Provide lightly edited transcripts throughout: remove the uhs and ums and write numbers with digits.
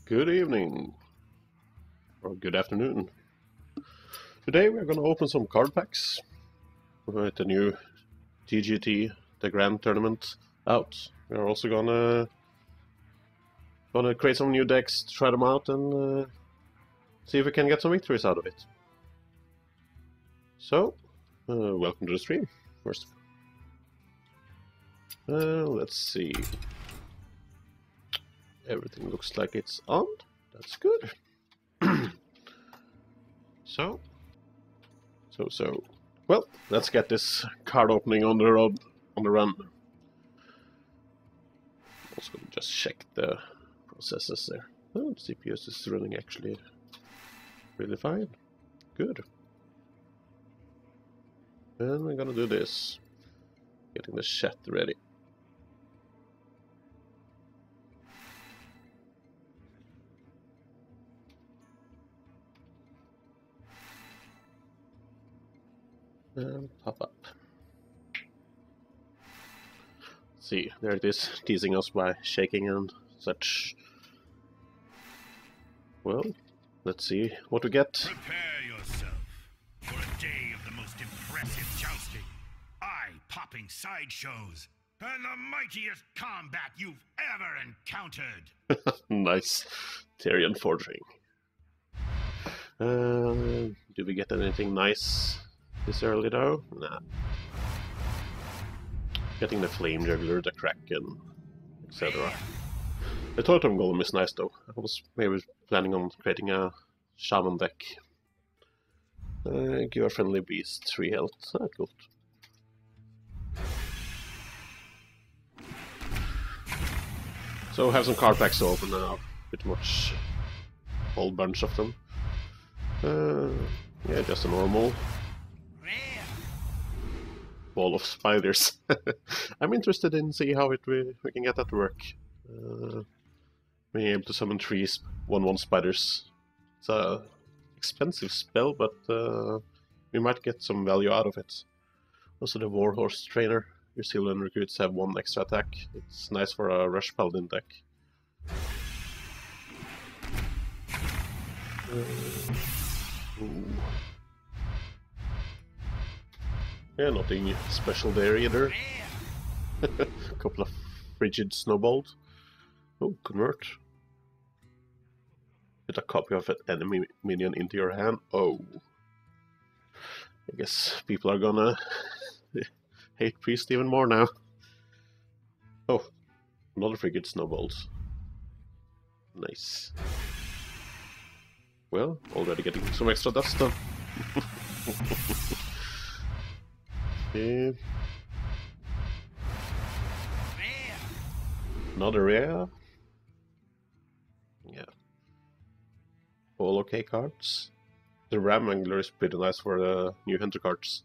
Good evening, or good afternoon. Today we're going to open some card packs with the new TGT, the Grand Tournament, out. We're also gonna create some new decks, try them out, and see if we can get some victories out of it. So, welcome to the stream, first. Let's see. Everything looks like it's on. That's good. So. Well, let's get this card opening on the run. Also, just check the processes there. Oh, the CPS is running actually really fine. Good. And we're gonna do this. Getting the chat ready. And pop up. See, there it is, teasing us by shaking and such. Well, let's see what we get. Prepare yourself for a day of the most impressive jousting, eye-popping sideshows, and the mightiest combat you've ever encountered. Nice. Tyrion Forging. Do we get anything nice this early though? Nah. Getting the Flame Juggler, the Kraken, etc. The Totem Golem is nice though. I was maybe planning on creating a Shaman deck. Give a friendly beast 3 health. Ah, cool. So have some card packs open now. Pretty much a whole bunch of them. Yeah, just a normal ball of spiders. I'm interested in see how we can get that to work. Being able to summon 3 1/1 spiders. It's a expensive spell, but we might get some value out of it. Also the Warhorse Trainer. Your Sylvan recruits have 1 extra attack. It's nice for a Rush Paladin deck. Ooh. Yeah, nothing special there either. A couple of Frigid Snowballs. Oh, convert. Put a copy of an enemy minion into your hand. Oh. I guess people are gonna hate Priest even more now. Oh, another Frigid Snowballs. Nice. Well, already getting some extra dust though. Yeah. Another rare. Yeah. All okay cards. The Ram Angler is pretty nice for the new Hunter cards.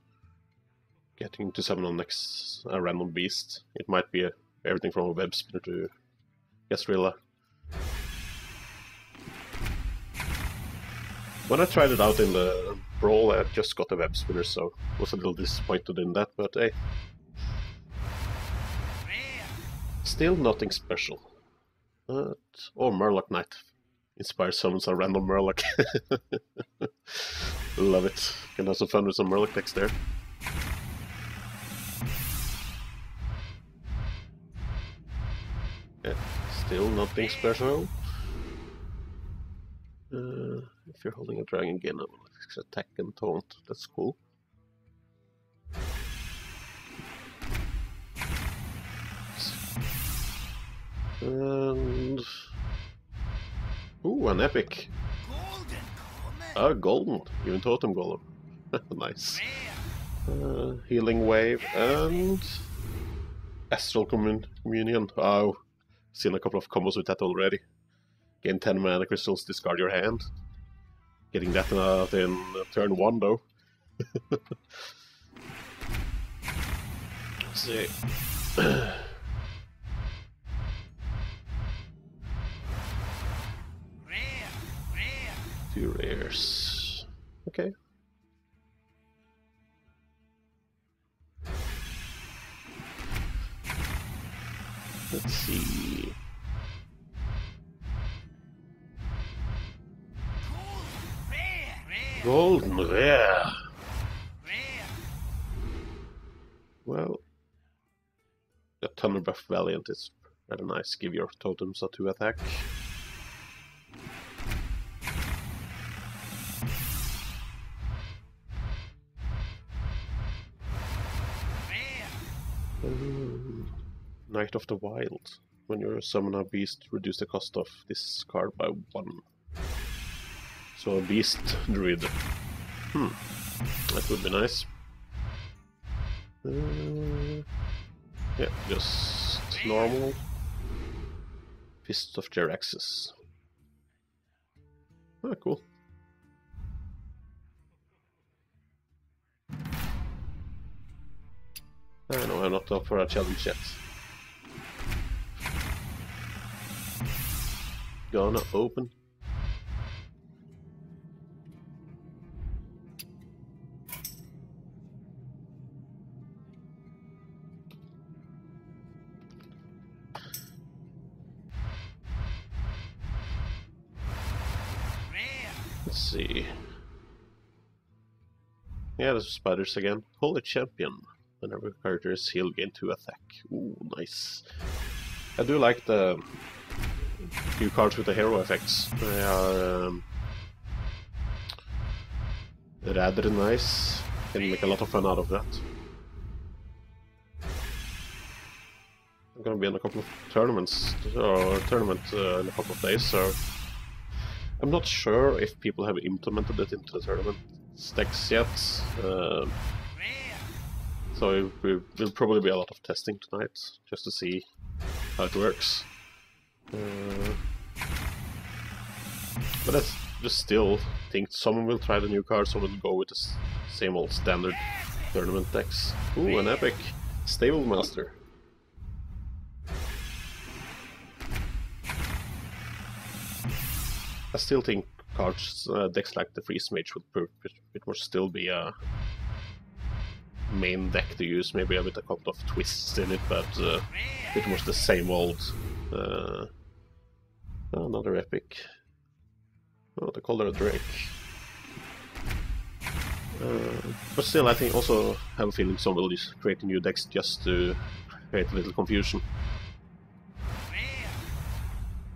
Getting to summon on next a random beast. It might be everything from a Web Spinner to Gastrilla. When I tried it out in the Brawl, I just got a Web Spinner, so I was a little disappointed in that, but hey. Still nothing special. Oh, Murloc Knight. Inspire summons a random Murloc. Love it. Can have some fun with some Murloc decks there. Yeah, still nothing special. If you're holding a dragon again, I will attack and taunt. That's cool. And ooh, an epic. Golden, even Totem Golem. Nice. Healing Wave and Astral Communion. Oh, seen a couple of combos with that already. Gain 10 mana crystals, discard your hand. Getting that in turn 1 though. Let's see. 2 rares. Okay. Let's see. Golden rare. Well, the Thunder Buff Valiant is rather nice. Give your totems a 2 attack. Knight of the Wild. When you summon a beast, reduce the cost of this card by 1. So a beast druid. That would be nice. Yeah, just normal. Fist of Jeraxes. Ah, cool. No, I'm not up for a challenge yet. Gonna open. Let's see. Yeah, there's spiders again. Holy Champion. Whenever character is healed, gain 2 attack. Ooh, nice. I do like the few cards with the hero effects. They are rather nice. Can make a lot of fun out of that. I'm gonna be in a couple of tournaments, or tournament in a couple of days, so I'm not sure if people have implemented it into the tournament stacks yet. So it will probably be a lot of testing tonight, just to see how it works. But I just still think someone will try the new card, someone will go with the same old standard tournament decks. Ooh, an epic Stable Master. I still think cards, decks like the Freeze Mage would still be a main deck to use, maybe with a couple of twists in it, but it was the same old. Another epic. Oh, the Color Drake. But still, I think also have a feeling someone will just create new decks just to create a little confusion.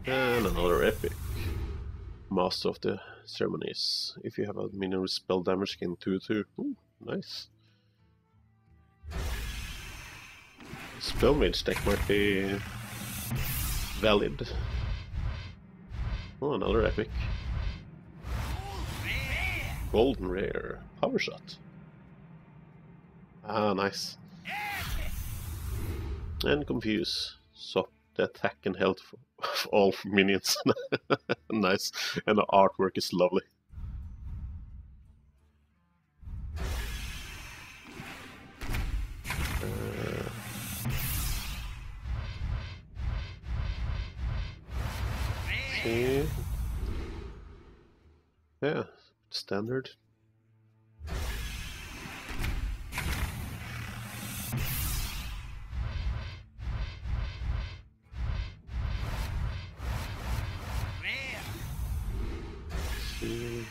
And another epic. Master of the Ceremonies. If you have a minion with spell damage, gain 2/2. Ooh, nice. Spell Mage deck might be valid. Oh, another epic. Golden Rare. Power Shot. Ah, nice. And Confuse. So the attack and health of all minions. Nice. And the artwork is lovely. Okay. Yeah, standard. See.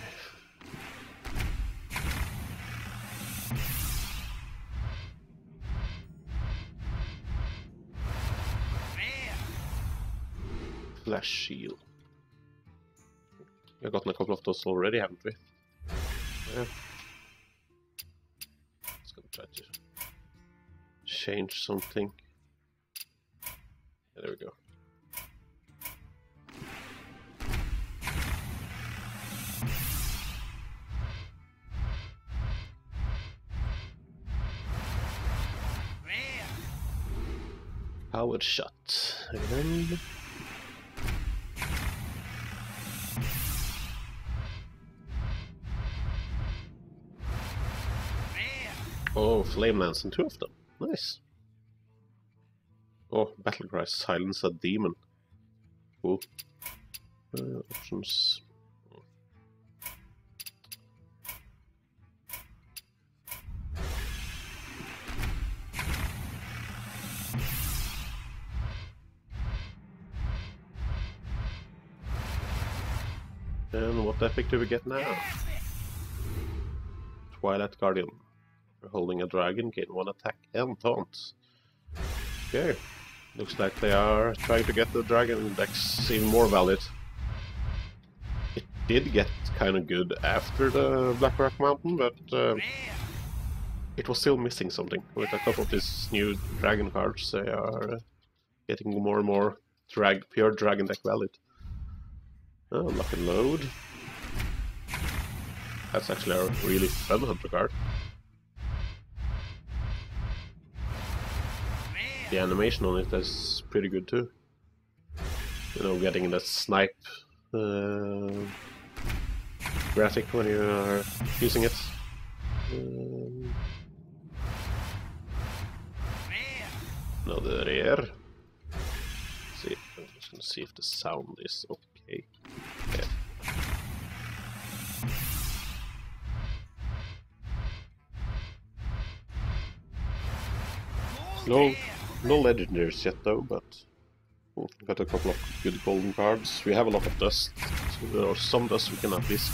Flash Shield. We've gotten a couple of those already, haven't we? Yeah. Let's go try to change something. Yeah, there we go. Powered Shot again. Oh, Flame Lance and 2 of them. Nice. Oh, Battlecry, silence a demon. Cool. Options. And what epic do we get now? Twilight Guardian. Holding a dragon, gain 1 attack and taunt. Okay, looks like they are trying to get the dragon decks even more valid. It did get kind of good after the Black Rock Mountain, but it was still missing something. With a couple of these new dragon cards, they are getting more and more pure dragon deck valid. Oh, lock and load. That's actually a really fun hunter card. The animation on it is pretty good too. You know, getting that snipe graphic when you are using it. Another air. See, I'm just gonna see if the sound is okay. Yeah. No legendaries yet though, but got a couple of good golden cards. We have a lot of dust, or some dust we can at least...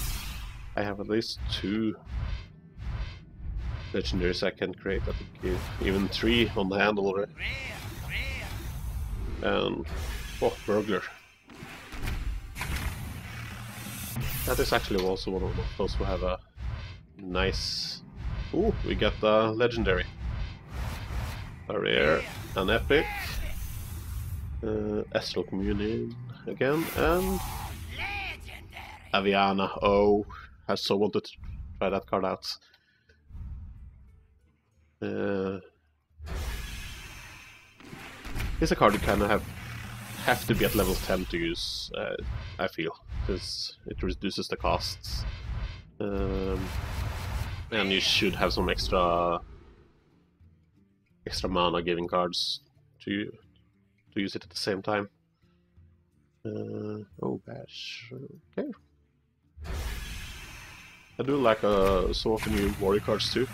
I have at least 2 legendaries I can create, I think even 3 on the hand already. And... oh, Burglar. That is actually also one of those who have a nice... ooh, we got a legendary. A rare, an epic, Astral Communion again, and Aviana. Oh, I so wanted to try that card out. It's a card you kind of have to be at level 10 to use, I feel, because it reduces the costs. And you should have some extra mana giving cards to use it at the same time. Oh, bash. Okay. I do like some of the new warrior cards too,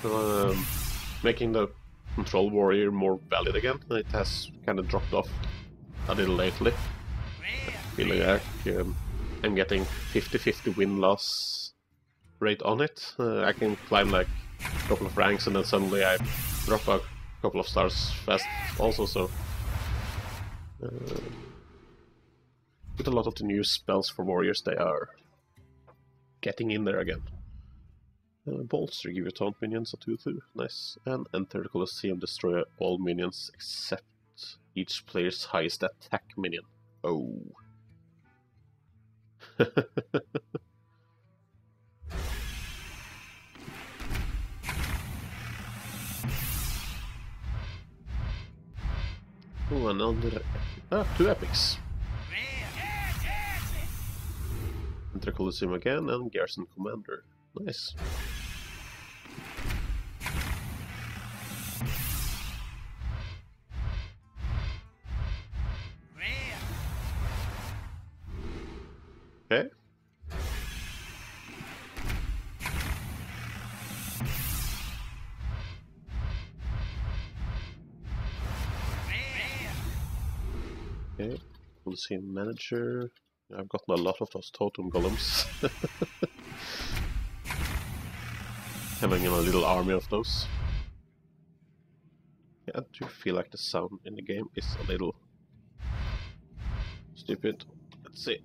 making the control warrior more valid again. It has kind of dropped off a little lately. Feeling like I'm getting 50-50 win-loss rate on it. I can climb like a couple of ranks and then suddenly I drop a couple of stars fast also, so with a lot of the new spells for warriors, they are getting in there again. Bolster, give your taunt minions a 2/2, nice. And enter the Colosseum, destroy all minions except each player's highest attack minion. Oh. Oh, another... 2 epics. Enter Colosseum again, and Garrison Commander. Nice. Okay. Okay, Colosseum Manager. I've gotten a lot of those totem golems. Having a little army of those. Yeah, I do feel like the sound in the game is a little stupid. Let's see.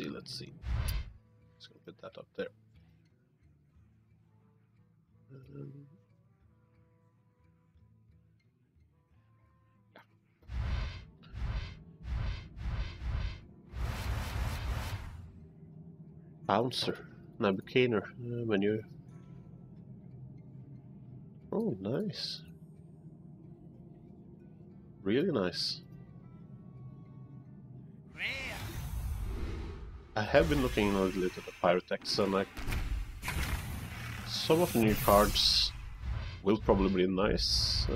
Let's see. Just gonna put that up there. Bouncer, Nabucaner, menu. Oh, nice. Really nice. I have been looking a little at the pirate decks, and like some of the new cards will probably be nice.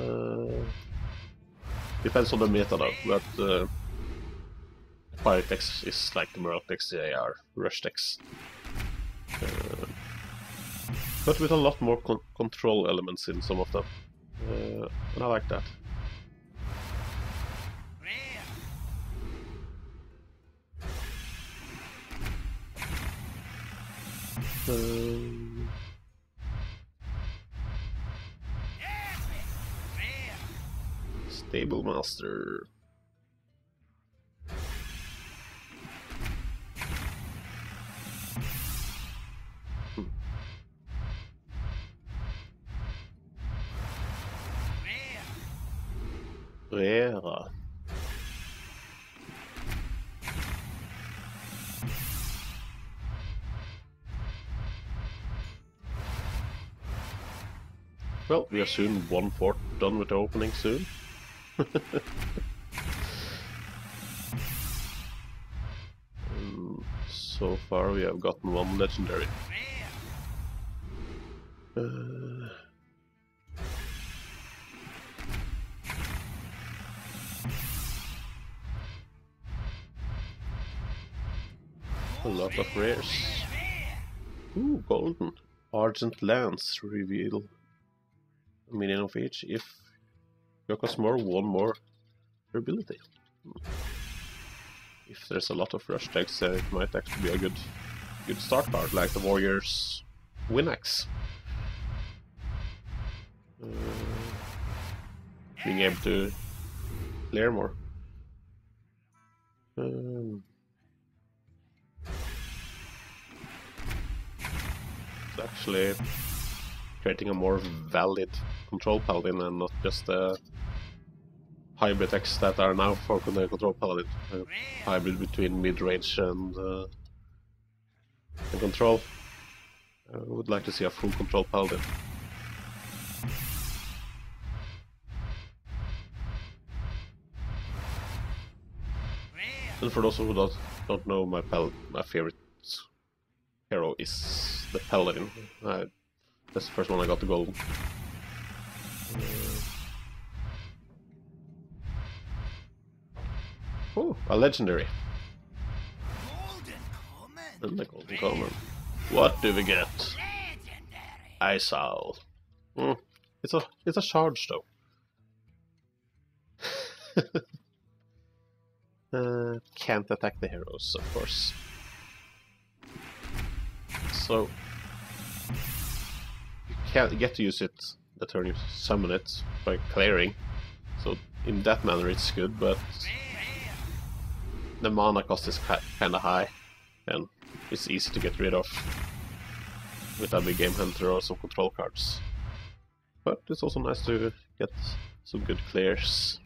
Depends on the meta though, but pirate decks is like the Merc decks, they are rush decks. But with a lot more control elements in some of them. And I like that. Stable Master. Rare. Well, we are soon 1/4 done with the opening soon. So far we have gotten one legendary. A lot of rares. Ooh, golden. Argent Lance reveal a minion of each if you cost more, one more ability. If there's a lot of rush decks, it might actually be a good start card, like the Warriors Winax. Being able to clear more. It's actually creating a more valid control paladin and not just hybrid decks that are now for the control paladin. Hybrid between mid-range and control. I would like to see a full control paladin. And for those who don't know, my favorite hero is the paladin. That's the first one I got the golden. Oh, a legendary. And the golden common. What do we get? Ice Owl. It's a charge though. Can't attack the heroes, of course. So you can't get to use it the turn you summon it by clearing. So in that manner it's good, but the mana cost is kinda high and it's easy to get rid of with a big game hunter or some control cards. But it's also nice to get some good clears.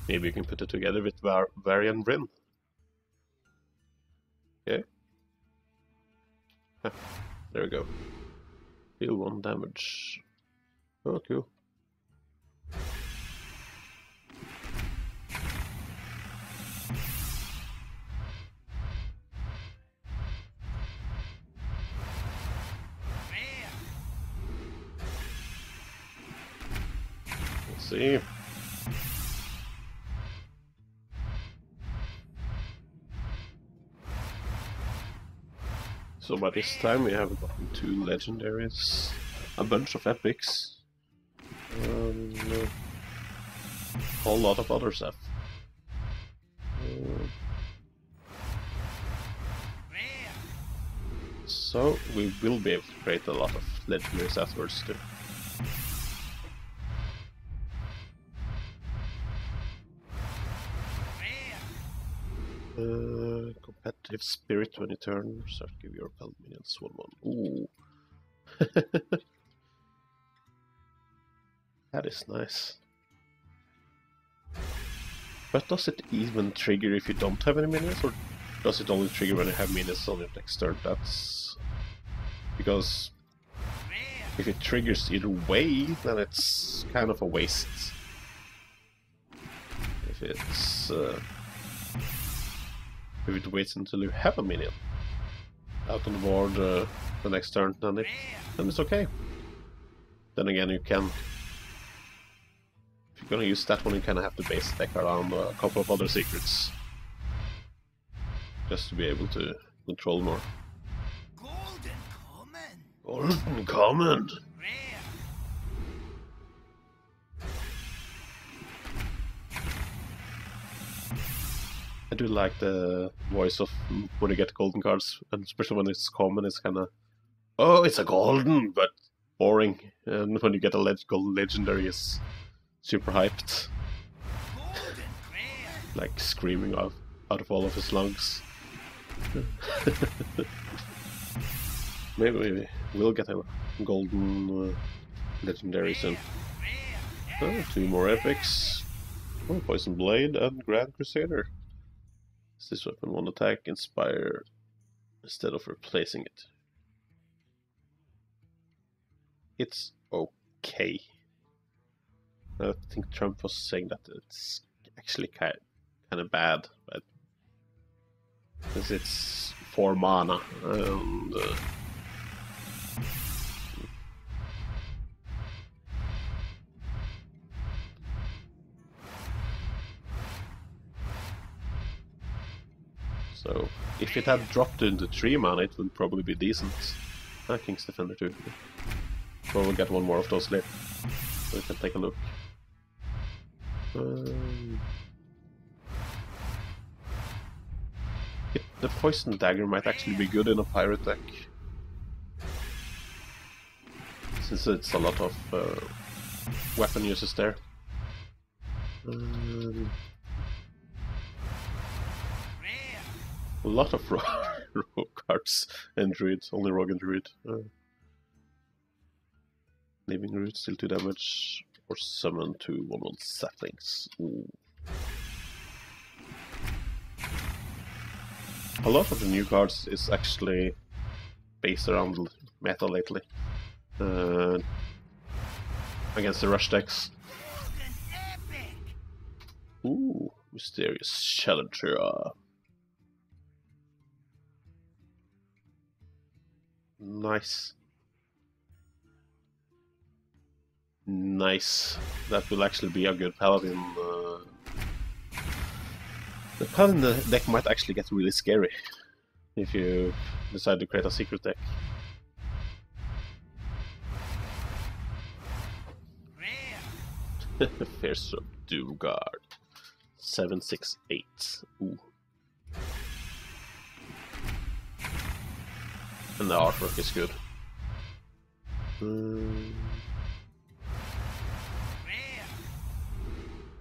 Maybe you can put it together with Varian Rin. Okay. There we go. Deal 1 damage. Oh, cool. Let's see. So by this time we have gotten 2 legendaries, a bunch of epics, and a whole lot of other stuff. So we will be able to create a lot of legendaries afterwards too. Competitive spirit when you turn, start give your paladin minions 1/1. Ooh. That is nice. But does it even trigger if you don't have any minions, or does it only trigger when you have minions on your next turn? That's because if it triggers either way, then it's kind of a waste. If it's if it waits until you have a minion out on the board the next turn, then it's okay. Then again, you can, if you're gonna use that one, you kind of have to base the deck around a couple of other secrets just to be able to control more. Golden common. Golden common. I do like the voice of when you get golden cards, and especially when it's common, it's kind of, oh, it's a golden, but boring. And when you get a golden legendary, it's super hyped. Like screaming out of all of his lungs. Maybe we'll get a golden legendary soon. Oh, 2 more epics. Oh, Poison Blade and Grand Crusader. Is this weapon one attack? Inspire instead of replacing it. It's okay. I think Trump was saying that it's actually kind of bad, but because it's 4 mana and so if it had dropped into 3 mana, it would probably be decent. King's Defender too. We'll get one more of those later, so we can take a look. The Poison Dagger might actually be good in a pirate deck, since it's a lot of weapon uses there. A lot of rogue cards and druids, only rogue and druid. Leaving root, still 2 damage, or summon 2 1/1 saplings. Ooh. A lot of the new cards is actually based around meta lately. Against the rush decks. Ooh, Mysterious Challenger. Nice. Nice. That will actually be a good paladin. The paladin deck might actually get really scary if you decide to create a secret deck. Fearsome Doomguard. 7/6/8. Ooh. And the artwork is good.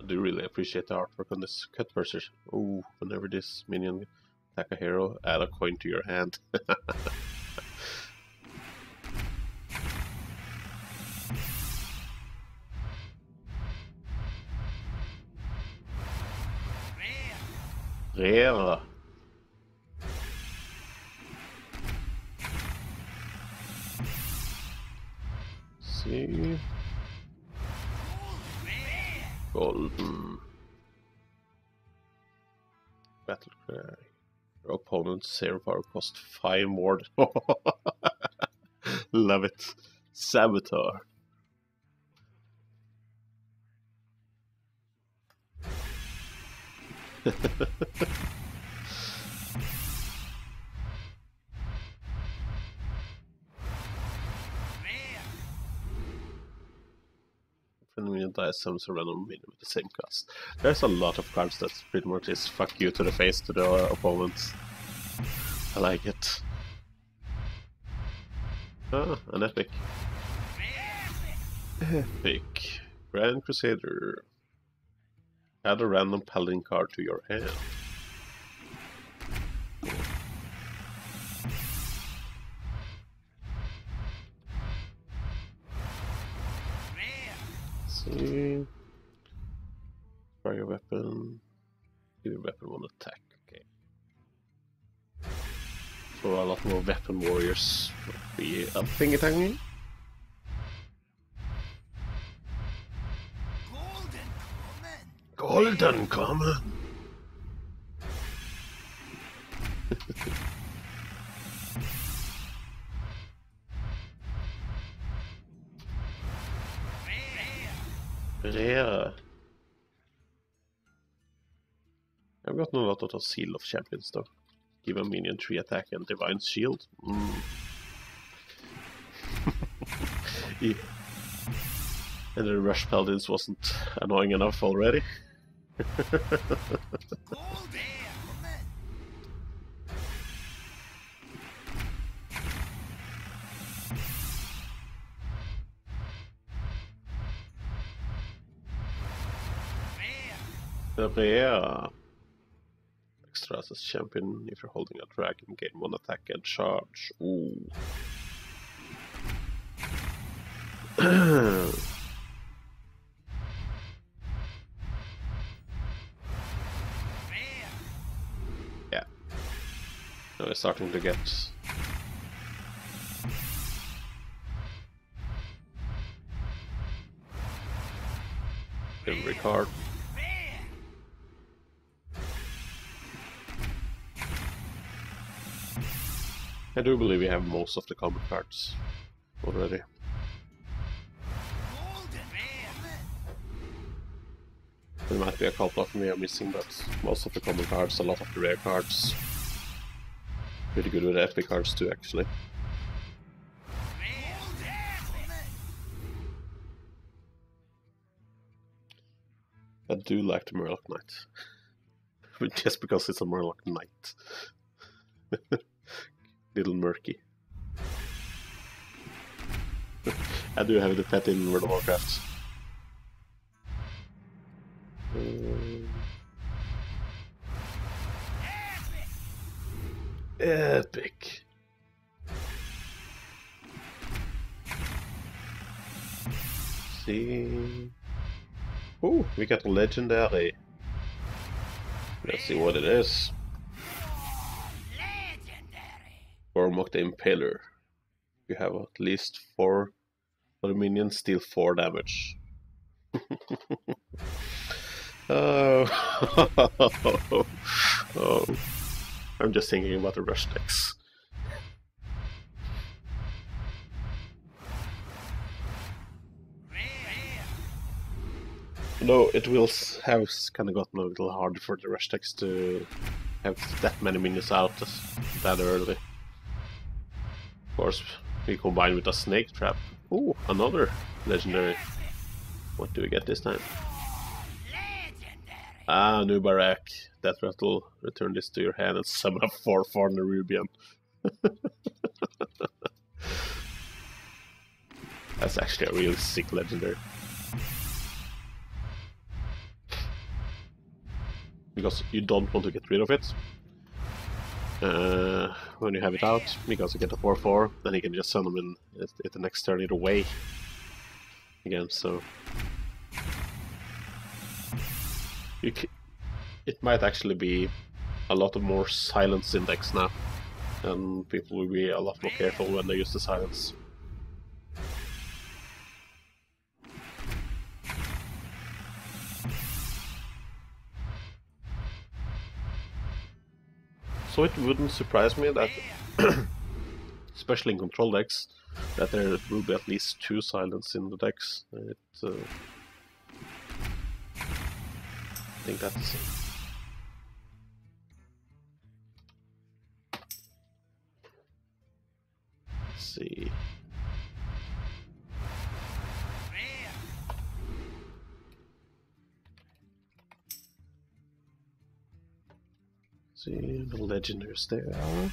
I do really appreciate the artwork on this Cutpurser. Ooh, whenever this minion attack a hero, add a coin to your hand. Rare. See. Golden. Battle cry. Your opponent's zero power cost 5 more. Love it. Saboteur. Minion dies summons a random minion with the same cost. There's a lot of cards that pretty much is fuck you to the face to the opponent. I like it. Ah, an epic. Epic. Grand Crusader. Add a random paladin card to your hand. See. Fire weapon. Give your weapon 1 attack. Okay. So a lot more weapon warriors would be a thingy tangy. Golden common. Rare. I've gotten a lot out of Seal of Champions though. Give a minion 3 attack and Divine Shield. Yeah. And the Rush Paladins wasn't annoying enough already. the rare. Extra as champion if you're holding a dragon, gain 1 attack and charge. Ooh. Yeah. Now we're starting to get every card. I do believe we have most of the common cards already. There might be a couple of them we are missing, but most of the common cards, a lot of the rare cards. Pretty good with the epic cards too, actually. I do like the Murloc Knight. Just because it's a Murloc Knight. Little murky. I do have the pet in World of Warcraft. Epic. See. Oh, we got a legendary. Let's see what it is. Ormok the Impaler. You have at least 4 other minions, deal 4 damage. Oh. Oh. I'm just thinking about the rush decks. No, it will have kind of gotten a little hard for the rush decks to have that many minions out that early. Of course, we combine with a snake trap. Oh, another legendary. What do we get this time? Ah, new Barak. That rattle. Return this to your hand and summon a 4/4 Nerubian. That's actually a really sick legendary. Because you don't want to get rid of it. When you have it out, because you get a 4/4, then you can just send them in at the next turn either way. Again, so it might actually be a lot of more silence index now, and people will be a lot more careful when they use the silence. So it wouldn't surprise me that, especially in control decks, that there will be at least 2 silence in the decks. I think that's... Let's see... See, the legendaries there are.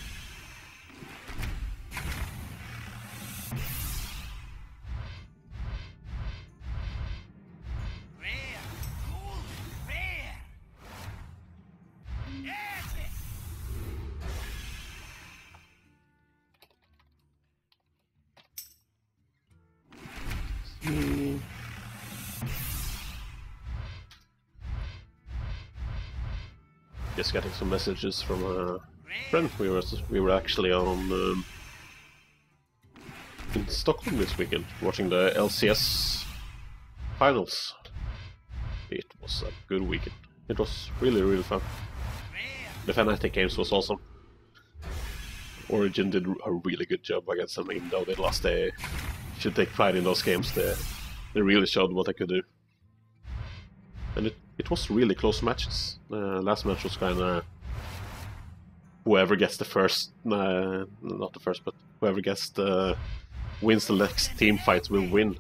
See. Just getting some messages from a friend. We were actually on in Stockholm this weekend watching the LCS finals. It was a good weekend. It was really fun. The Fnatic games was awesome. Origin did a really good job against them, even though they lost. They should take pride in those games. They really showed what they could do. And it was really close matches. Last match was kind of whoever gets the first, not the first, but whoever gets the wins the next team fight will win.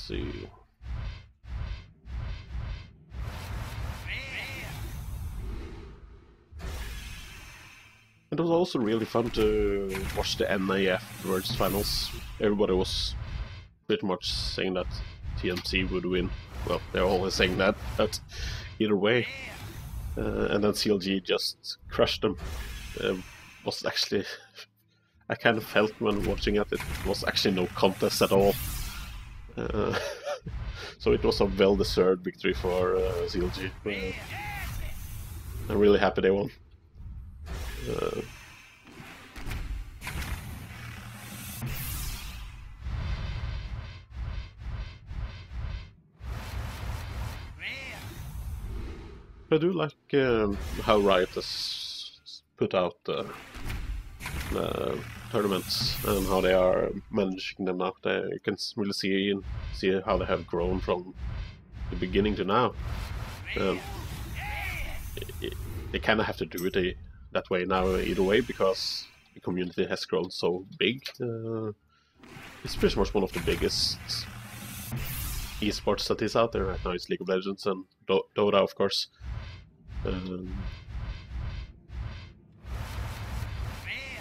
see. It was also really fun to watch the NAF Worlds Finals. Everybody was pretty much saying that TMC would win. Well, they're always saying that, but either way. And then CLG just crushed them. Was actually... I kind of felt when watching it was actually no contest at all. So it was a well-deserved victory for CLG. I'm really happy they won. I do like how Riot has put out the tournaments and how they are managing them now. You can really see how they have grown from the beginning to now. They kind of have to do it that way now either way, because the community has grown so big. It's pretty much one of the biggest esports that is out there right now. It's League of Legends and Dota, of course. Of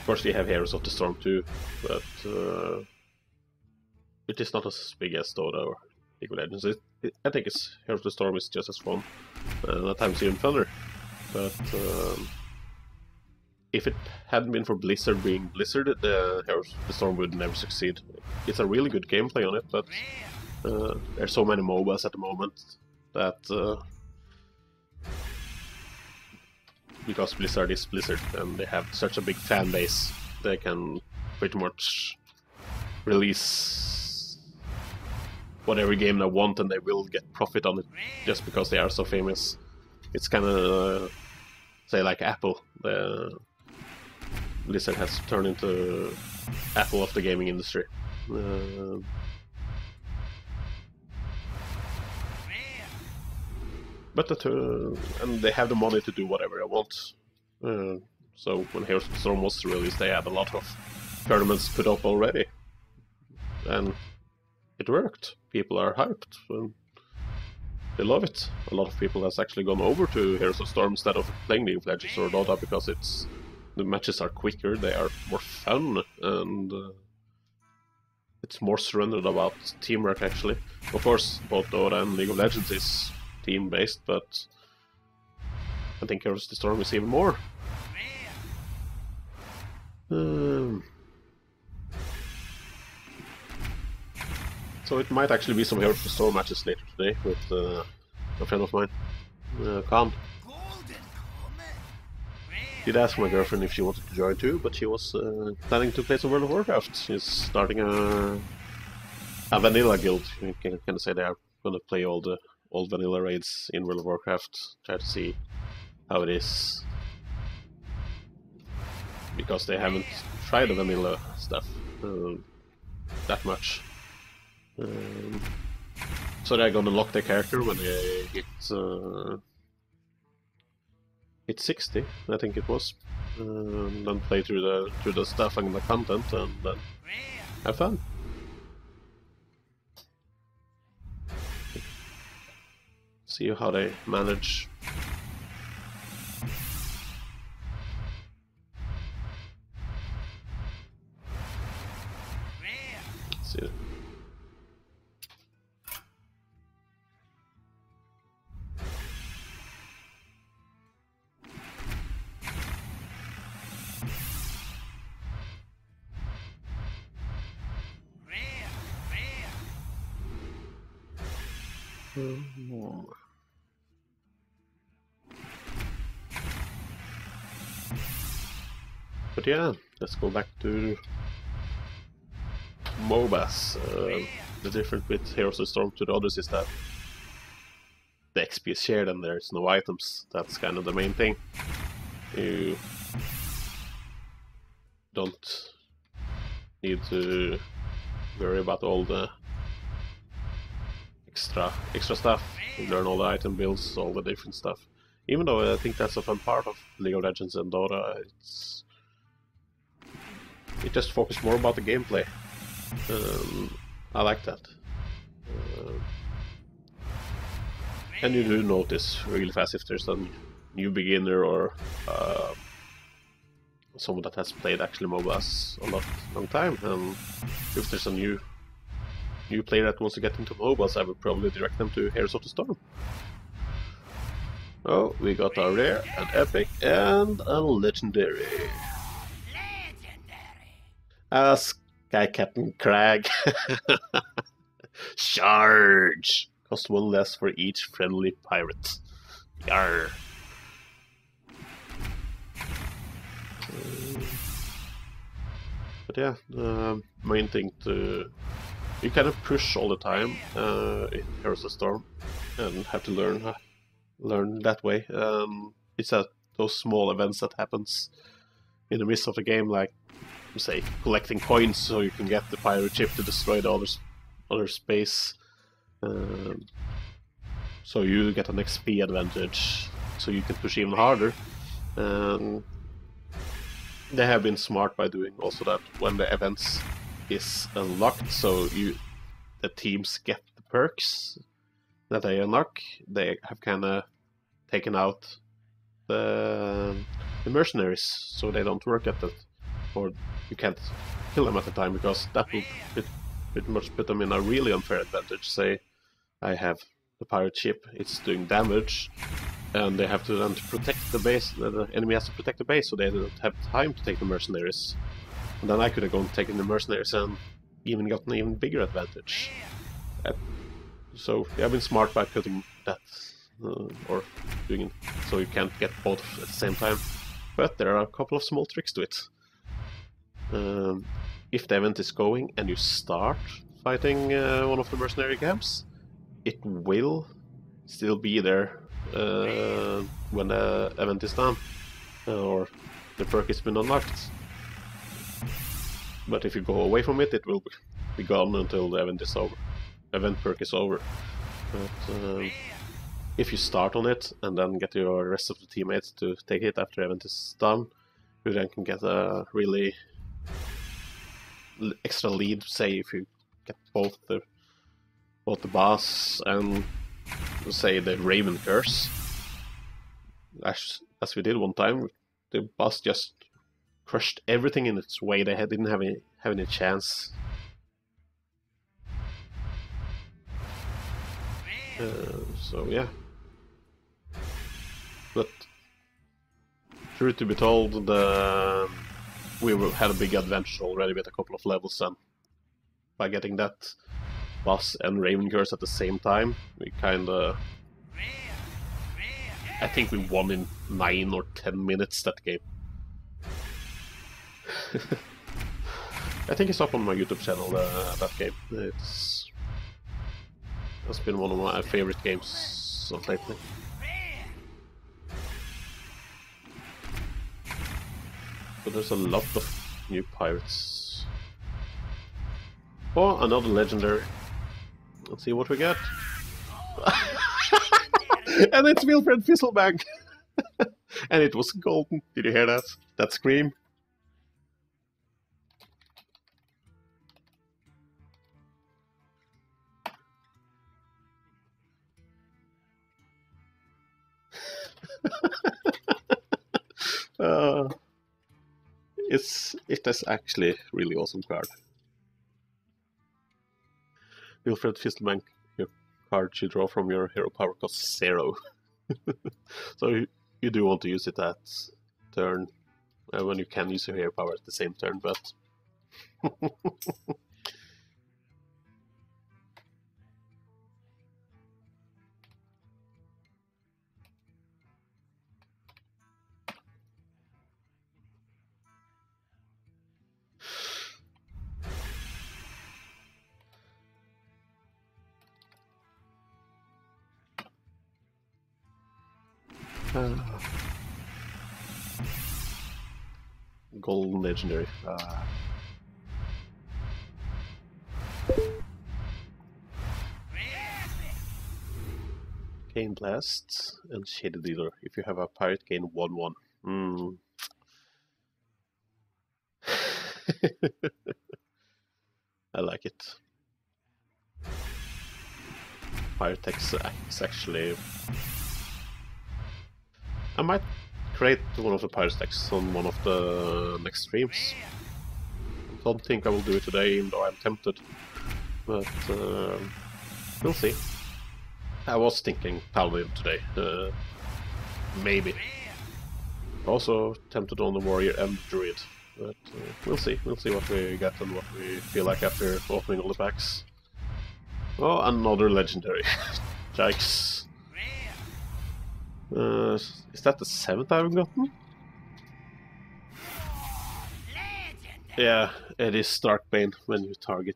course, we have Heroes of the Storm too, but it is not as big as Dota or League of Legends. I think Heroes of the Storm is just as fun, and at times even funner. But if it hadn't been for Blizzard being Blizzard, the Heroes of the Storm would never succeed. It's a really good gameplay on it, but there's so many MOBAs at the moment that because Blizzard is Blizzard and they have such a big fan base, they can pretty much release whatever game they want and they will get profit on it just because they are so famous. It's kind of say like Apple. Blizzard has turned into Apple of the gaming industry. But and they have the money to do whatever they want. So when Heroes of the Storm was released, they had a lot of tournaments put up already, and it worked. People are hyped. They love it. A lot of people has actually gone over to Heroes of Storm instead of playing League of Legends or Dota because the matches are quicker, they are more fun, and it's more surrendered about teamwork actually. Of course, both Dota and League of Legends is team-based, but I think Heroes of the Storm is even more. So it might actually be some Heroes of the Storm matches later today with a friend of mine, Khan. Did ask my girlfriend if she wanted to join too, but she was planning to play some World of Warcraft. She's starting a vanilla guild. You can kind of say they are going to play all the old vanilla raids in World of Warcraft, try to see how it is, because they haven't tried the vanilla stuff that much. So they're gonna lock their character when they hit 60, I think it was, then play through the stuff and the content, and then have fun. See how they manage. Let's see. But yeah, let's go back to MOBAs. The difference with Heroes of the Storm to the others is that the XP is shared and there's no items. That's kind of the main thing. You don't need to worry about all the extra stuff. You learn all the item builds, all the different stuff. Even though I think that's a fun part of League of Legends and Dota, it just focuses more about the gameplay. I like that. And you do notice really fast if there's a new beginner or someone that has played actually MOBAs a long time, and if there's a new player that wants to get into MOBAs, I would probably direct them to Heroes of the Storm. Oh, we got a rare, an epic, and a legendary. Sky Captain Crag. Charge! Cost one less for each friendly pirate. Yarr. But yeah, the main thing to... You kind of push all the time in Heroes of the Storm and have to learn that way. It's those small events that happens in the midst of the game, like say collecting coins so you can get the pirate ship to destroy the other space. So you get an XP advantage, so you can push even harder. They have been smart by doing also that when the events is unlocked, so the teams get the perks that they unlock. They have kind of taken out the mercenaries, so they don't work at it, or you can't kill them at the time, because that will pretty much put them in a really unfair advantage. Say I have the pirate ship, it's doing damage, and they have to then protect the base. The enemy has to protect the base, so they don't have time to take the mercenaries. And then I could have gone taking the mercenaries and even gotten an even bigger advantage. So they have been smart by putting that, or doing it so you can't get both at the same time. But there are a couple of small tricks to it. If the event is going and you start fighting one of the mercenary camps, it will still be there when the event is done, or the perk has been unlocked. But if you go away from it, it will be gone until the event is over. Event perk is over. But if you start on it and then get your rest of the teammates to take it after the event is done, you then can get a really extra lead. Say if you get both the boss and say the Raven Curse, as we did one time, the boss just crushed everything in its way. They didn't have any chance. So yeah, but truth to be told, we had a big advantage already with a couple of levels, and by getting that boss and Raven Curse at the same time, we kinda... I think we won in 9 or 10 minutes that game. I think it's up on my YouTube channel, that game. It's been one of my favorite games of lately. So there's a lot of new pirates. Oh, another legendary. Let's see what we get. And it's Wilfred Fizzlebank! And it was golden. Did you hear that? That scream? It is actually really awesome card. Wilfred Fizzlebank, your card you draw from your hero power costs 0. So you do want to use it at turn, when you can use your hero power at the same turn, but... Golden legendary. Gain Blast and Shaded Dealer. If you have a pirate, gain 1/1. I like it. Pyrotex is actually... I might create one of the Pyrotex on one of the next streams. I don't think I will do it today, even though I'm tempted. But we'll see. I was thinking Paladin today. Maybe. Also tempted on the Warrior and Druid. But we'll see. We'll see what we get and what we feel like after opening all the packs. Oh, another legendary. Yikes. Is that the 7th I've gotten? Yeah, it is Darkbane. When you target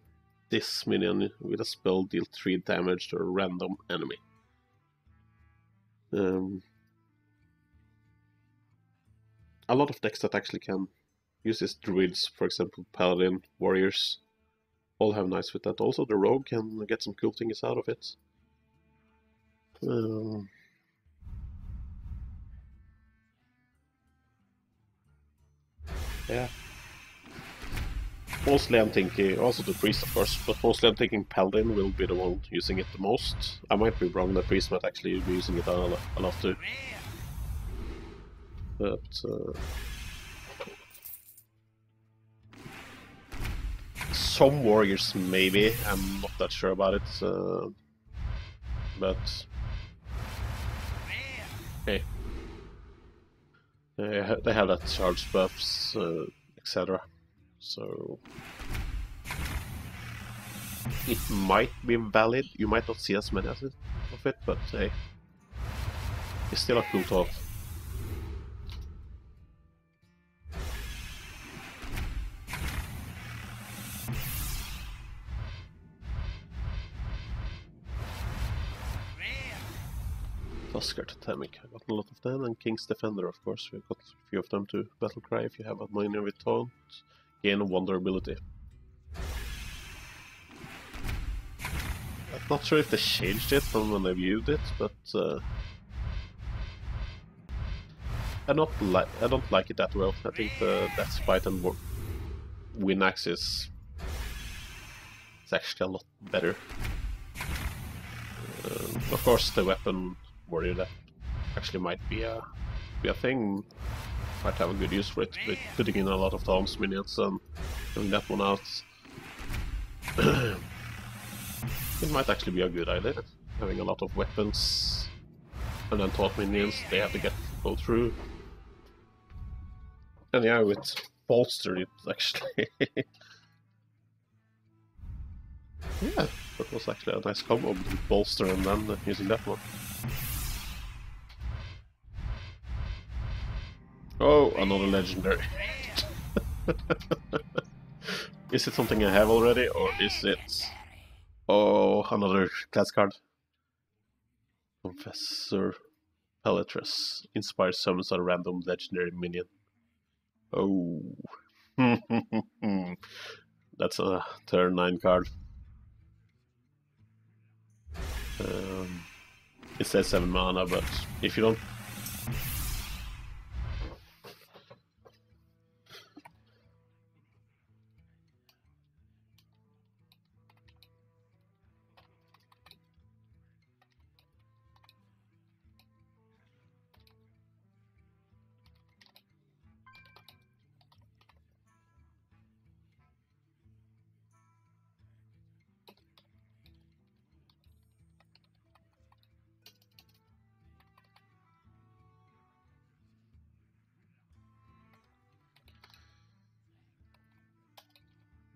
this minion with a spell, deal 3 damage to a random enemy. A lot of decks that actually can use this Druids, for example, Paladin, Warriors, all have nice with that. Also, the Rogue can get some cool things out of it. Yeah. Mostly I'm thinking, also the Priest of course, but mostly I'm thinking Paladin will be the one using it the most. I might be wrong, the Priest might actually be using it a lot too. But some Warriors maybe, I'm not that sure about it. But hey, they have that charge buffs, etc. So it might be valid. You might not see as many of it, but hey, it's still a cool thought. Tusker Totemic, I got a lot of them, and King's Defender, of course. We've got a few of them too. Battlecry, if you have a miner with taunt, gain vulnerability. I'm not sure if they changed it from when I viewed it, but I don't like it that well. I think the Death Spite and Win Axis is actually a lot better. Of course, the weapon warrior that actually might be a thing. Might have a good use for it, but putting in a lot of taunts minions and having that one out. It might actually be a good idea, having a lot of weapons and then taunt minions, they have to go through. And yeah, with bolster it actually... yeah, that was actually a nice combo with bolster and then using that one. Oh, another legendary. Is it something I have already, or is it... Oh, another class card. Confessor Peletrus. Inspire summons a random legendary minion. Oh. That's a turn 9 card. It says 7 mana, but if you don't...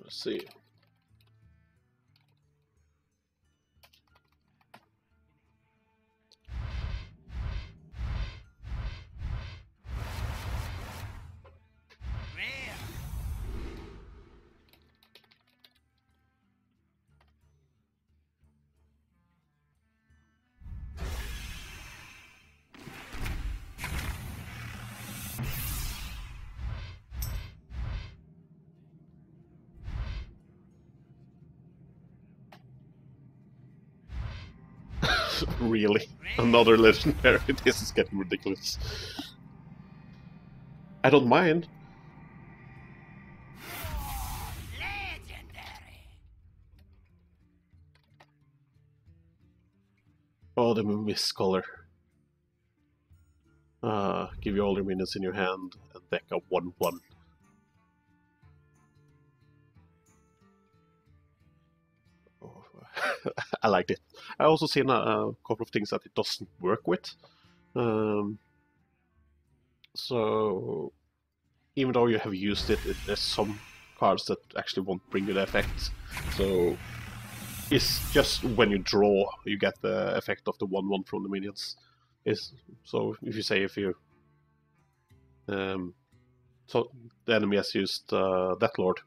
Let's see. Really? Another legendary? This is getting ridiculous. I don't mind. Oh, the mist color. Give you all your minions in your hand and deck a 1/1. Oh, I liked it. I also seen a couple of things that it doesn't work with. So even though you have used it, there's some cards that actually won't bring you the effect. So it's just when you draw, you get the effect of the 1/1 from the minions. So if you say so the enemy has used Death Lord,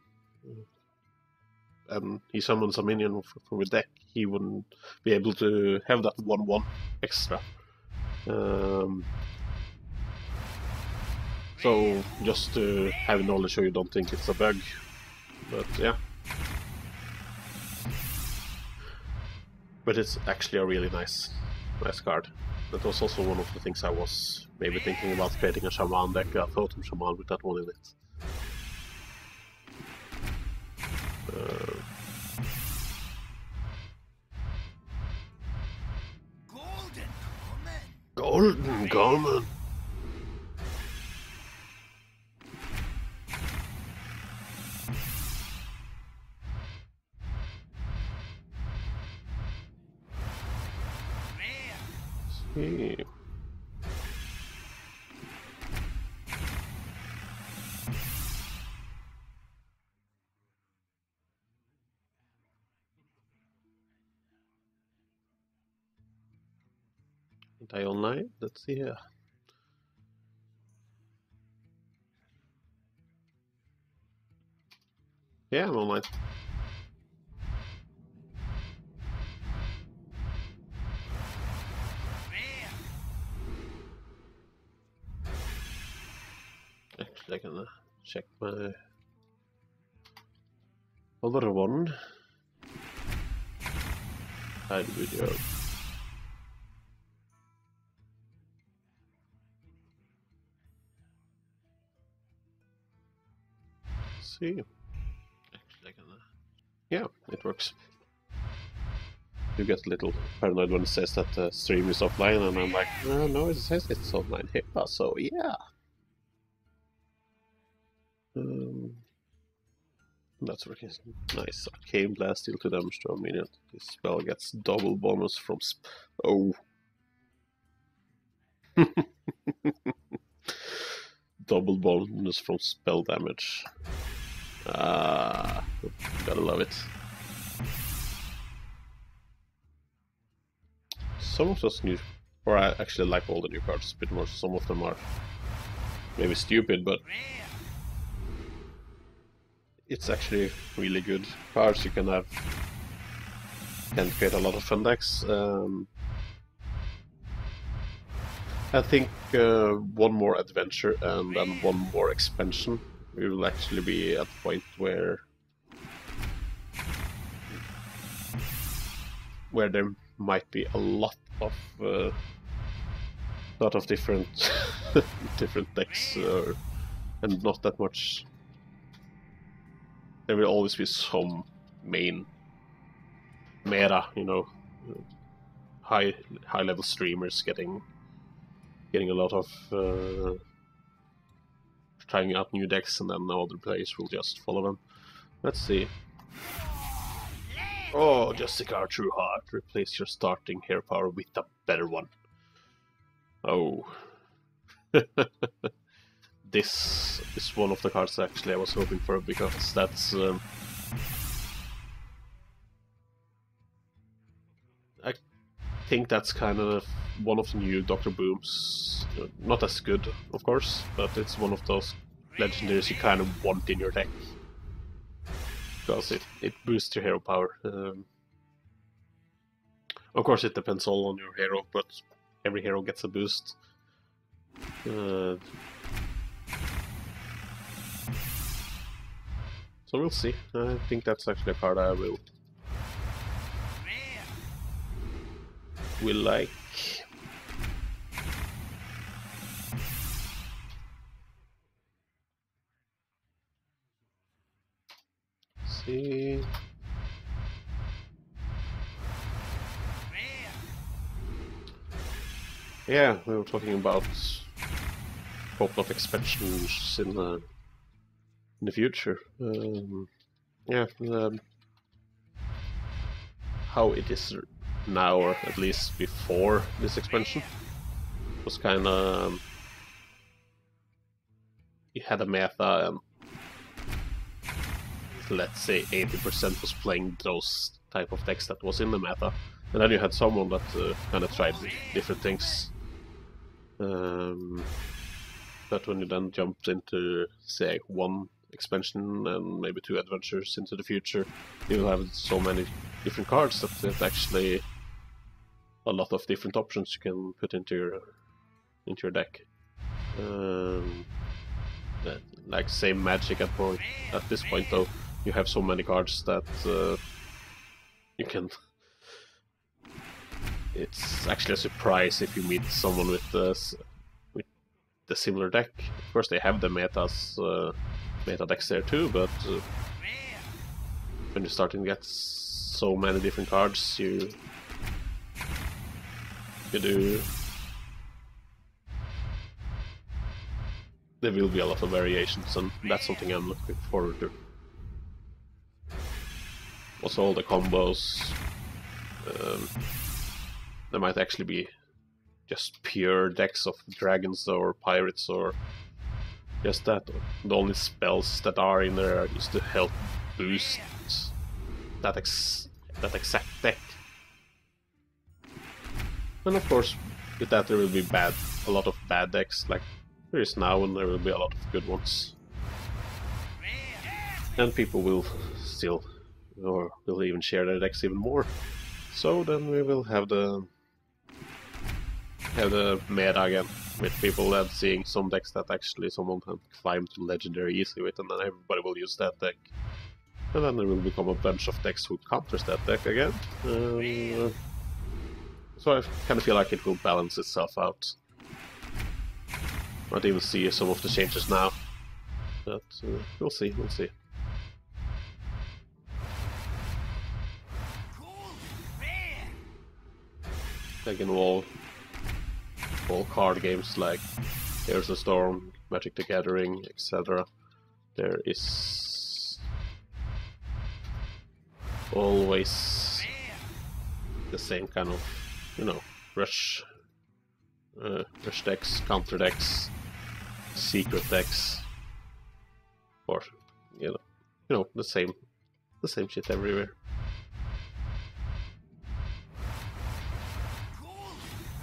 and he summons a minion from his deck, he wouldn't be able to have that 1/1 extra. So just to have knowledge so you don't think it's a bug. But yeah. But it's actually a really nice card. That was also one of the things I was maybe thinking about creating a Shaman deck, a Totem Shaman with that one in it. Golden Common! See. Die online? Let's see here. Yeah, I'm online. Actually, I can check my other one. Hide video. See. Actually, I can. Yeah, it works. You get a little paranoid when it says that the stream is offline, and I'm like, no, it says it's online here, so yeah. That's working. Nice. Arcane Blast, deal 2 damage to a minion. This spell gets double bonus from oh. Double bonus from spell damage. Gotta love it. Some of those new, or I actually like all the new cards a bit more. Some of them are maybe stupid, but it's actually really good cards. You can create a lot of fun decks. I think one more adventure and then one more expansion, we will actually be at the point where there might be a lot of different different decks, and not that much. There will always be some main meta, you know, high level streamers getting a lot of trying out new decks, and then other players will just follow them. Let's see. Oh, Justicar True Heart. Replace your starting hero power with a better one. Oh. This is one of the cards actually I was hoping for, because that's I think that's kind of one of the new Dr. Booms. Not as good, of course, but it's one of those legendaries you kind of want in your deck, because it boosts your hero power. Of course, it depends all on your hero, but every hero gets a boost. So we'll see. I think that's actually a card I will like. See. Yeah, we were talking about a couple of expansions in the future. Yeah, how it is now, or at least before this expansion, was kind of you had a meta, and let's say 80% was playing those type of decks that was in the meta, and then you had someone that kind of tried different things. But when you then jumped into, say, one expansion and maybe 2 adventures into the future, you will have so many different cards that it's actually a lot of different options you can put into your deck. Like same Magic at this point though, you have so many cards that you can. It's actually a surprise if you meet someone with the similar deck. Of course, they have the meta decks there too, but when you're starting to get so many different cards, you do. There will be a lot of variations, and that's something I'm looking forward to. Also, all the combos. There might actually be just pure decks of dragons or pirates, or just that. The only spells that are in there is to help boost that exact deck. And of course, with that there will be a lot of bad decks, like there is now, and there will be a lot of good ones. And people will still, or will even share their decks even more. So then we will have the meta again, with people that seeing some decks that actually someone can climb to legendary easily with, and then everybody will use that deck. And then there will become a bunch of decks who counters that deck again. So I kind of feel like it will balance itself out. Might even see some of the changes now, but we'll see. Like in all card games like Hearthstone, Storm, Magic the Gathering, etc., there is always the same kind of, rush decks, counter decks, secret decks, or the same shit everywhere.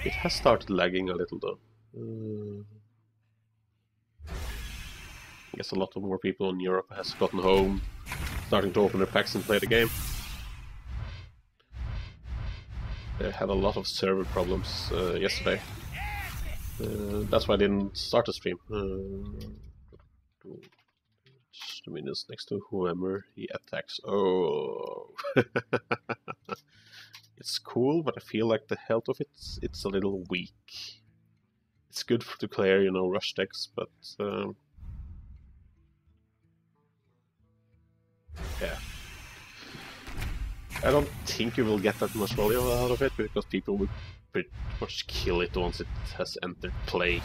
It has started lagging a little though. I guess a lot of more people in Europe has gotten home, starting to open their packs and play the game. They had a lot of server problems yesterday. That's why I didn't start the stream. The minions next to whoever he attacks. Oh. It's cool, but I feel like the health of it's a little weak. It's good to clear, rush decks, but yeah. I don't think you will get that much value out of it, because people will pretty much kill it once it has entered play.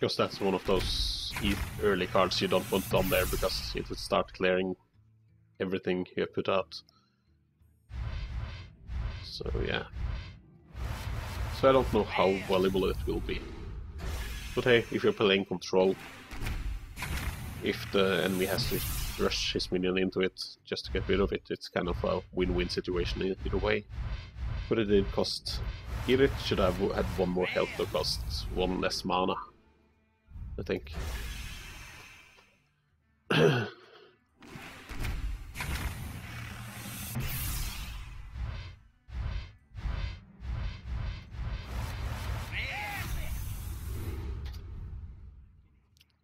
Because that's one of those early cards you don't want on there, because it would start clearing everything you have put out. So yeah. So I don't know how valuable it will be. But hey, if you're playing control, if the enemy has to rush his minion into it just to get rid of it, it's kind of a win-win situation either way. But it did cost... It should have had 1 more health to cost 1 less mana, I think.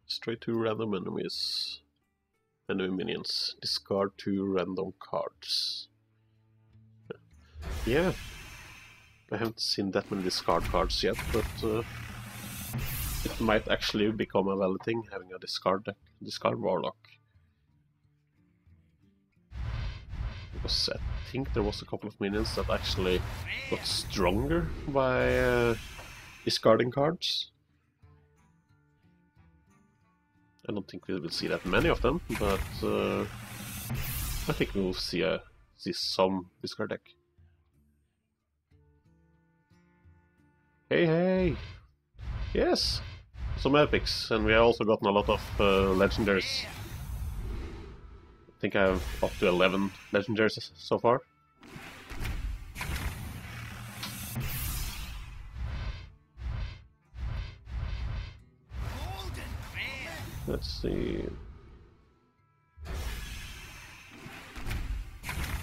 Straight to random enemies. Enemy minions. Discard 2 random cards. Yeah. I haven't seen that many discard cards yet, but it might actually become a valid thing, having a discard deck, discard warlock. Because think there was a couple of minions that actually got stronger by discarding cards. I don't think we will see that many of them, but I think we will see some discard deck. Hey, hey! Yes! Some epics, and we have also gotten a lot of legendaries. I think I have up to 11 legendaries so far. Let's see.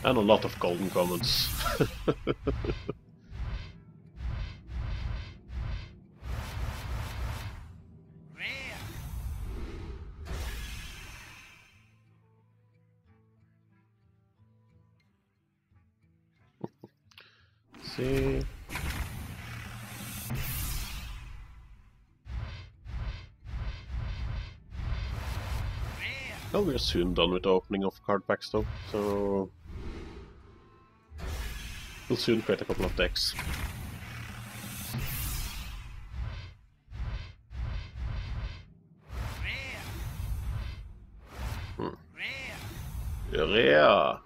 And a lot of golden commons. See. Well, we're soon done with the opening of card packs though, so we'll soon create a couple of decks. Yeah.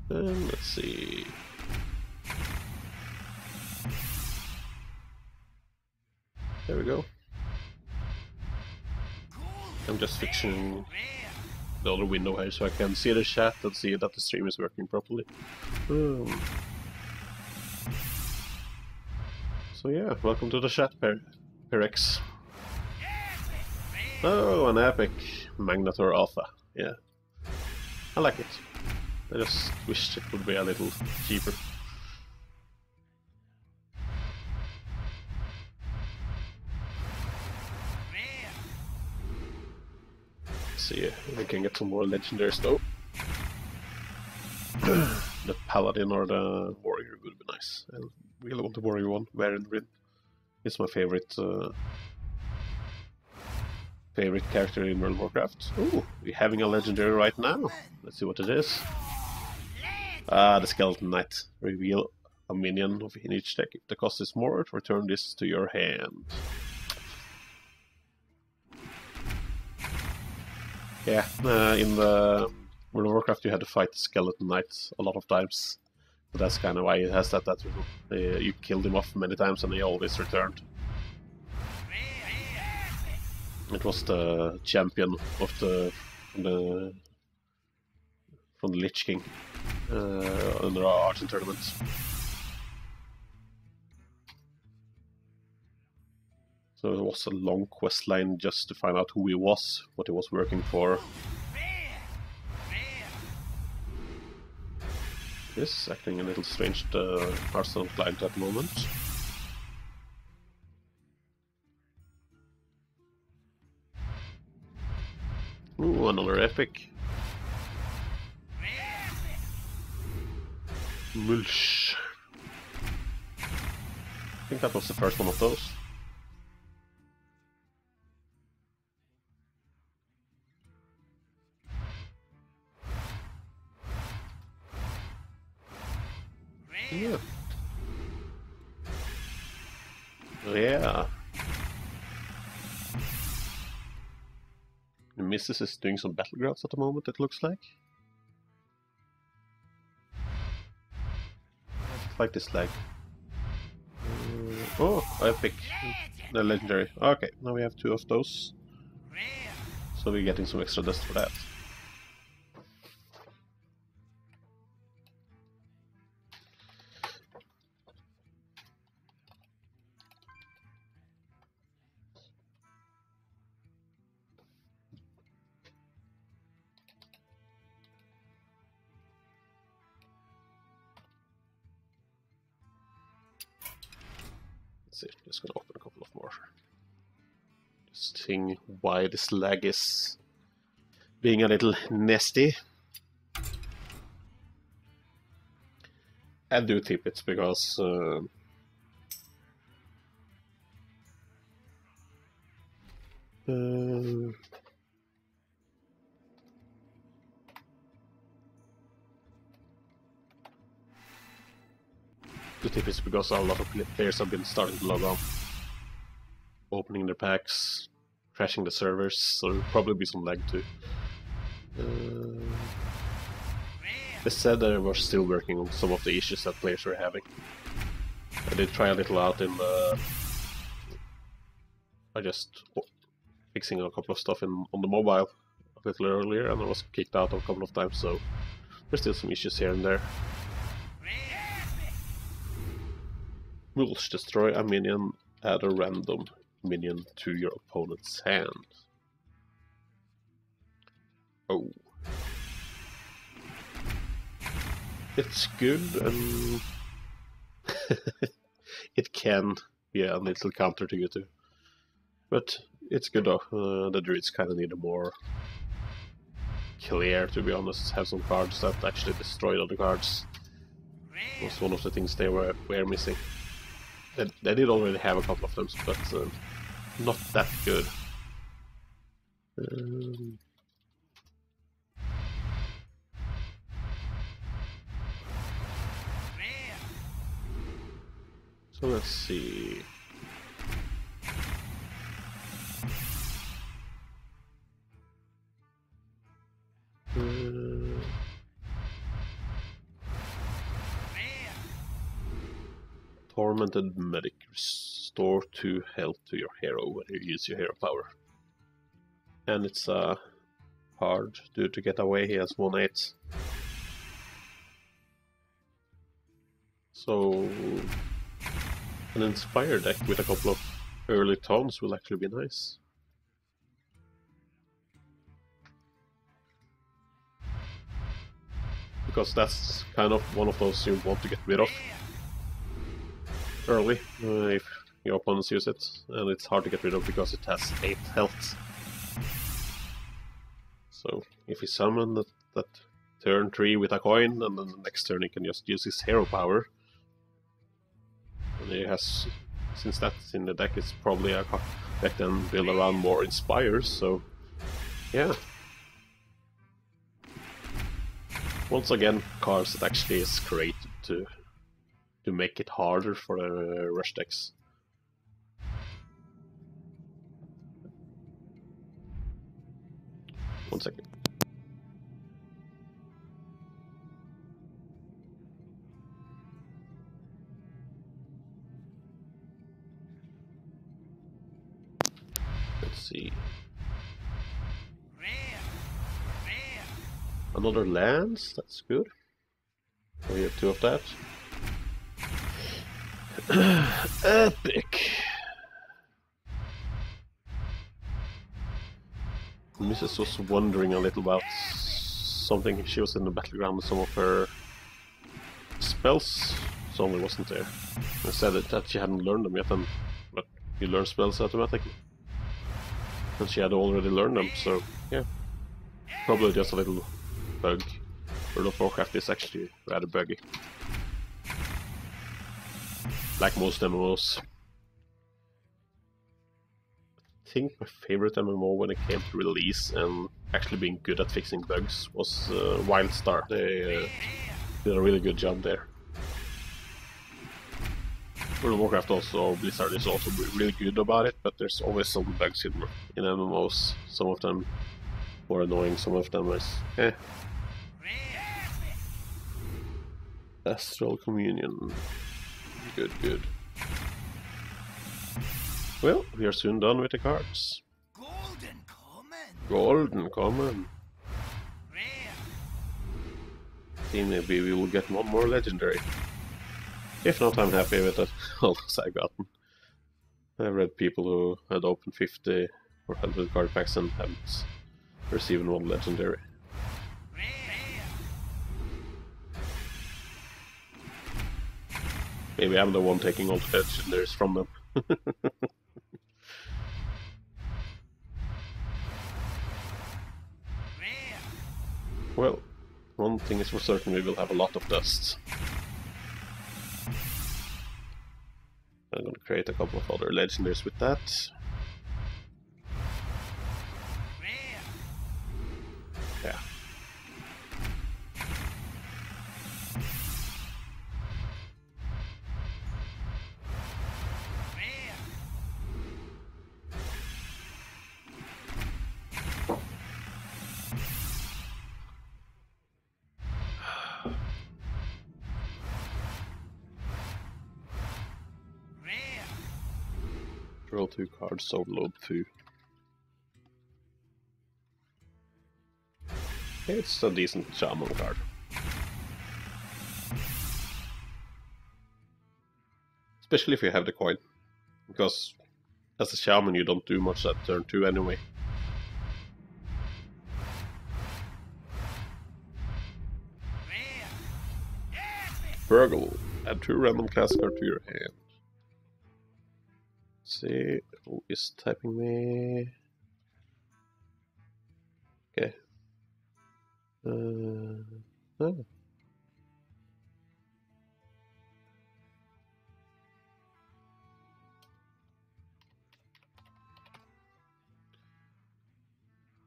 And let's see. There we go. I'm just fixing the other window here so I can see the chat and see that the stream is working properly. So yeah, welcome to the chat, Perex. Oh, an epic Magnetor Alpha. Yeah, I like it. I just wished it would be a little cheaper. Let's see if we can get some more legendaries though. The Paladin or the Warrior would be nice. I really want the Warrior one. Rin. It's my favorite character in World of Warcraft. Ooh, we're having a legendary right now. Let's see what it is. Ah, the Skeleton Knight. Reveal a minion in each deck. If the cost is more, return this to your hand. Yeah, in the World of Warcraft you had to fight the Skeleton Knight a lot of times. But that's kind of why it has that you killed him off many times and he always returned. It was the champion of from the Lich King under our Argent tournament. So it was a long quest line just to find out who he was, what he was working for. This is acting a little strange, the Hearthstone client at the moment. Ooh, another epic. Mulch. I think that was the first one of those. Yeah. Yeah. The Missus is doing some battlegrounds at the moment, it looks like. Like this lag. Oh, epic. The legendary. Okay, now we have 2 of those. So we're getting some extra dust for that. Let's see, just gonna open a couple of more. Just seeing why this lag is being a little nasty. I do tip it because The tip is because a lot of players have been starting to log on, opening their packs, crashing the servers, so there'll probably be some lag too. They said they were still working on some of the issues that players were having. I did try a little out in the... I just fixing a couple of stuff on the mobile a little earlier, and I was kicked out a couple of times, so there's still some issues here and there. Mulch, destroy a minion, add a random minion to your opponent's hand. Oh. It's good, and it can be a little counter to you too. But it's good though. The druids kind of need a more clear, to be honest. Have some cards that actually destroyed other cards. Was one of the things they were missing. They did already have a couple of them, but not that good. So let's see. Tormented Medic. Restore 2 health to your hero when you use your hero power. And it's a hard dude to get away. He has 1/8. So an Inspire deck with a couple of early taunts will actually be nice. Because that's kind of one of those you want to get rid of early, if your opponents use it, and it's hard to get rid of because it has 8 health. So if you summon that turn 3 with a coin, and then the next turn he can just use his hero power, and he has, since that's in the deck, it's probably a deck then build around more Inspires, so yeah. Once again, cards that actually is created to make it harder for the rush decks. One second. Let's see. Another lands, that's good. We have 2 of that. Epic! Mrs. was wondering a little about something. She was in the battleground with some of her spells. Suddenly wasn't there. I said that she hadn't learned them yet, but you learn spells automatically. And she had already learned them, so yeah. Probably just a little bug. World of Warcraft is actually rather buggy. Like most MMOs. I think my favorite MMO when it came to release and actually being good at fixing bugs was Wildstar. They did a really good job there. World of Warcraft also, Blizzard is also really good about it, but there's always some bugs in MMOs. Some of them more annoying, some of them is eh. Astral Communion. Good, good. Well, we are soon done with the cards. Golden Common. Golden Common. See, maybe we will get one more legendary. If not, I'm happy with it. All those I've gotten. I've read people who had opened 50 or 100 card packs and haven't received one legendary. Maybe I'm the one taking all the legendaries from them. Well, one thing is for certain, we will have a lot of dust. I'm gonna create a couple of other legendaries with that. Yeah. Draw 2 cards, overload 2. It's a decent shaman card. Especially if you have the coin. Because as a shaman you don't do much at turn 2 anyway. Burgle. Add 2 random class cards to your hand. Let's see who is typing me. Okay. Oh.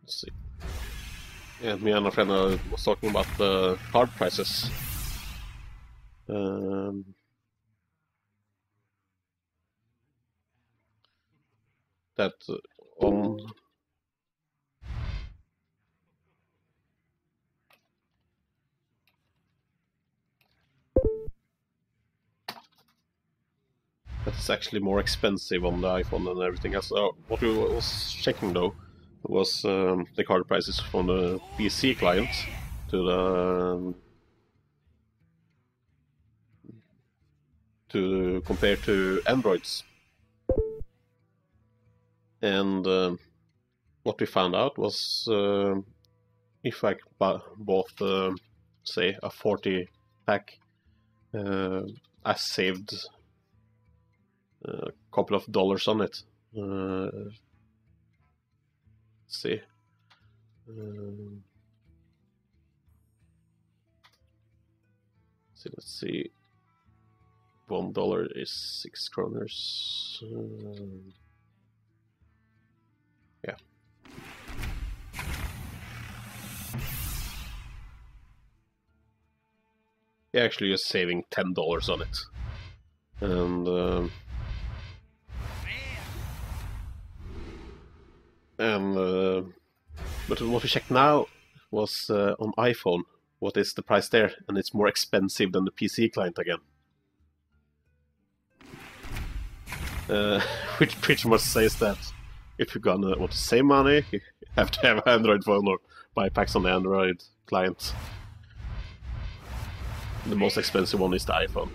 Let's see. Yeah, me and a friend was talking about the card prices. That on that's actually more expensive on the iPhone and everything else. What we was checking though was the card prices from the PC client to compare to Androids, and what we found out was if I bought say a 40 pack, I saved a couple of dollars on it. Let's see. Let's see. $1 is 6 kroners. Yeah. You're actually just saving $10 on it. And but what we checked now was on iPhone. What is the price there? And it's more expensive than the PC client again. Which pretty much says that if you're gonna want to save money, you have to have an Android phone or buy packs on the Android client. The most expensive one is the iPhone.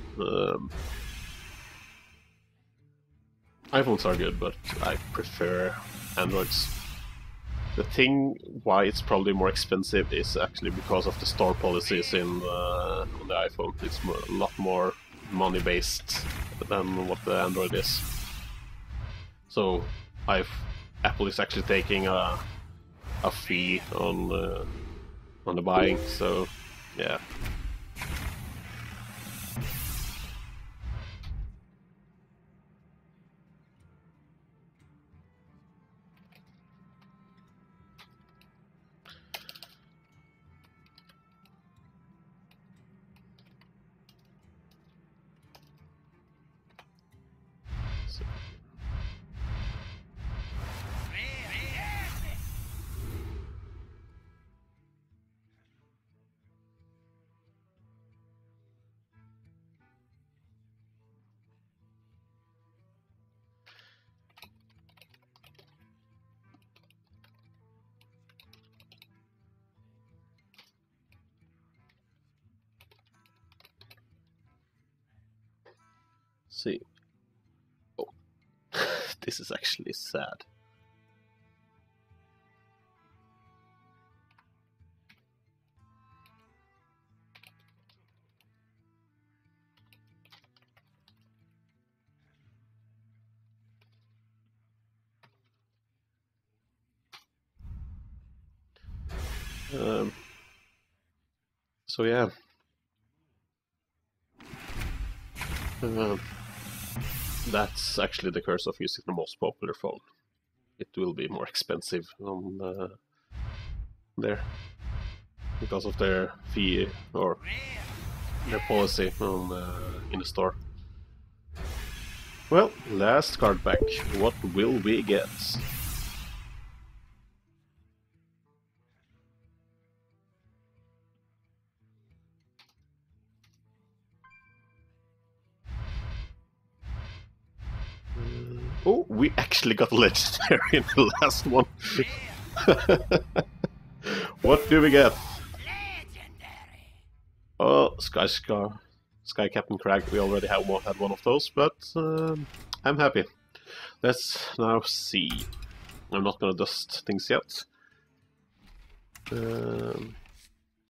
iPhones are good, but I prefer Androids. The thing why it's probably more expensive is actually because of the store policies on the iPhone. It's a lot more money-based than what the Android is. So Apple is actually taking a fee on the buying. So yeah. See. Oh, this is actually sad. So yeah. That's actually the curse of using the most popular phone. It will be more expensive on there because of their fee or their policy in the store. Well, last card pack. What will we get? Oh, we actually got a legendary in the last one. What do we get? Oh, Sky Captain Crag. We already had one of those, but I'm happy. Let's now see. I'm not gonna dust things yet.